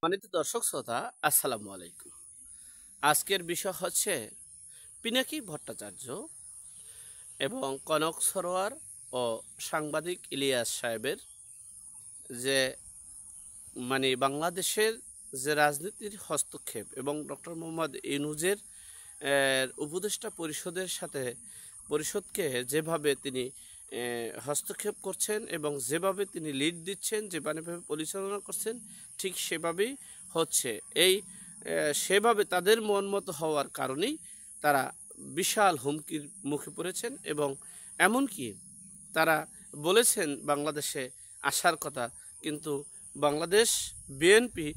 মানিত দর্শক শ্রোতা, আসসালামু আলাইকুম। আজকের বিষয় হচ্ছে পিনাকি ভট্টাচার্য এবং কনক সরোয়ার ও সাংবাদিক ইলিয়াস সাহেবের যে বাংলাদেশের যে রাজনীতির হস্তক্ষেপ এবং ডক্টর মোহাম্মদ ইউনূসের উপদেষ্টা পরিষদকে যেভাবে তিনি হস্তক্ষেপ করছেন এবং যেভাবে তিনি লিড দিচ্ছেন, যেভাবে পরিচালনা করছেন, ঠিক সেভাবেই হচ্ছে। সেভাবে তাদের মন মতো হওয়ার কারণেই তারা বিশাল হুমকির মুখে পড়েছেন এবং এমনকি তারা বলেছেন বাংলাদেশে আসার কথা, কিন্তু বাংলাদেশ বিএনপি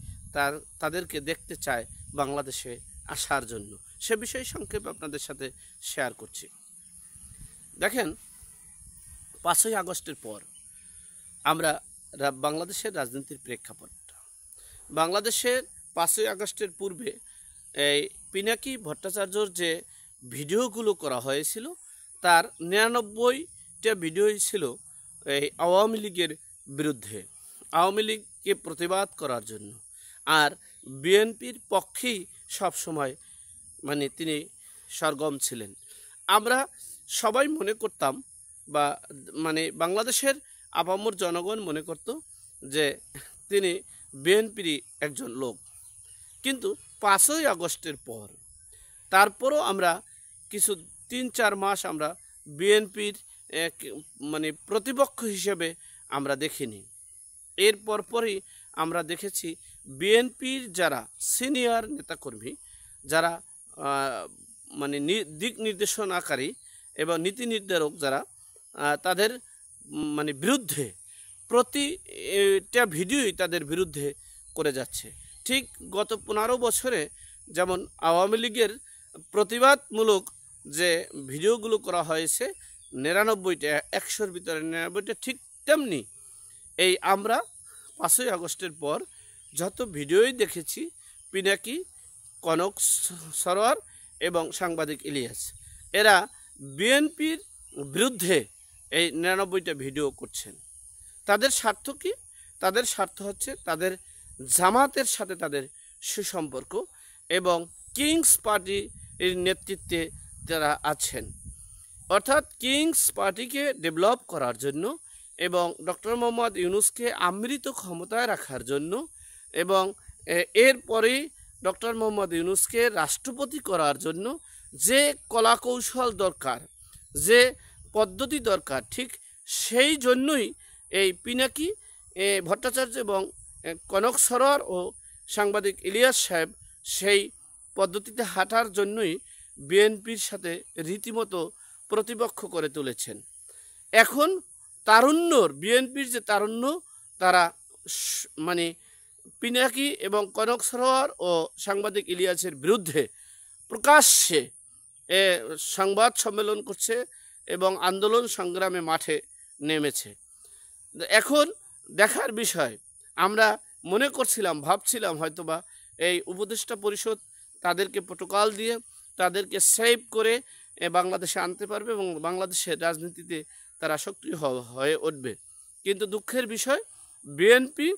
তাদেরকে দেখতে চায় বাংলাদেশে আসার জন্য। সে বিষয়ে সংক্ষেপে আপনাদের সাথে শেয়ার করছি। দেখেন, 5ই আগস্টের পর আমরা বাংলাদেশের রাজনীতির প্রেক্ষাপটটা, বাংলাদেশের 5ই আগস্টের পূর্বে এই পিনাকি ভট্টাচার্যর যে ভিডিওগুলো করা হয়েছিল তার 99টা ভিডিওই ছিল এই আওয়ামী লীগের বিরুদ্ধে, আওয়ামী লীগকে প্রতিবাদ করার জন্য। আর বিএনপির পক্ষেই সবসময় তিনি সরগম ছিলেন। আমরা সবাই মনে করতাম বা বাংলাদেশের আপামর জনগণ মনে করত যে তিনি বিএনপিরই একজন লোক। কিন্তু 5ই আগস্টের পর তারপরও আমরা কিছু 3-4 মাস আমরা বিএনপির প্রতিপক্ষ হিসেবে আমরা দেখিনি। এর পরপরই আমরা দেখেছি বিএনপির যারা সিনিয়র নেতাকর্মী, যারা দিক নির্দেশনাকারী এবং নীতি নির্ধারক, যারা তাদের বিরুদ্ধে প্রতিটা ভিডিওই তাদের বিরুদ্ধে করে যাচ্ছে। ঠিক গত 15 বছরে যেমন আওয়ামী লীগের প্রতিবাদমূলক যে ভিডিওগুলো করা হয়েছে 99টা, 100-র ভিতরে 99টা, ঠিক তেমনি এই আমরা 5ই আগস্টের পর যত ভিডিওই দেখেছি পিনাকি, কনক সরোয়ার এবং সাংবাদিক ইলিয়াস, এরা বিএনপির বিরুদ্ধে এই 99টা ভিডিও করছেন। তাদের স্বার্থ কি? তাদের স্বার্থ হচ্ছে তাদের জামাতের সাথে তাদের সুসম্পর্ক এবং কিংস পার্টির নেতৃত্বে যারা আছেন, অর্থাৎ কিংস পার্টিকে ডেভেলপ করার জন্য এবং ডক্টর মোহাম্মদ ইউনূসকে আমৃত ক্ষমতায় রাখার জন্য এবং এরপরেই ডক্টর মোহাম্মদ ইউনূসকে রাষ্ট্রপতি করার জন্য যে কলাকৌশল দরকার, যে পদ্ধতি দরকার, ঠিক সেই জন্যই এই পিনাকি ভট্টাচার্য এবং কনক সরোয়ার ও সাংবাদিক ইলিয়াস সাহেব সেই পদ্ধতিতে হাঁটার জন্যই বিএনপির সাথে রীতিমতো প্রতিপক্ষ করে তুলেছেন। এখন বিএনপির যে তারুণ্য, তারা পিনাকি এবং কনক সরোয়ার ও সাংবাদিক ইলিয়াসের বিরুদ্ধে প্রকাশ্যে সংবাদ সম্মেলন করছে এবং আন্দোলন সংগ্রামে মাঠে নেমেছে। এখন দেখার বিষয়, আমরা মনে করছিলাম, ভাবছিলাম হয়তোবা এই উপদেষ্টা পরিষদ তাদেরকে প্রোটোকল দিয়ে তাদেরকে সেভ করে বাংলাদেশে আনতে পারবে এবং বাংলাদেশের রাজনীতিতে তারা সক্রিয় হয়ে উঠবে। কিন্তু দুঃখের বিষয়, বিএনপি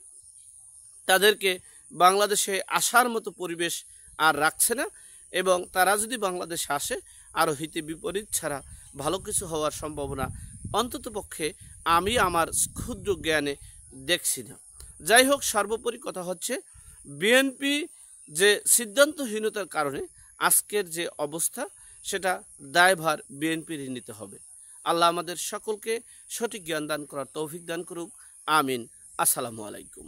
তাদেরকে বাংলাদেশে আসার মতো পরিবেশ আর রাখছে না এবং তারা যদি বাংলাদেশে আসে আরও হিতে বিপরীত ছাড়া ভালো কিছু হওয়ার সম্ভাবনা অন্ততপক্ষে আমি আমার ক্ষুদ্র জ্ঞানে দেখছি না। যাই হোক, সর্বোপরি কথা হচ্ছে বিএনপি যে সিদ্ধান্তহীনতার কারণে আজকের যে অবস্থা, সেটা দায়ভার বিএনপিরই নিতে হবে। আল্লাহ আমাদের সকলকে সঠিক জ্ঞান দান করার তৌফিক দান করুক। আমিন। আসসালামু আলাইকুম।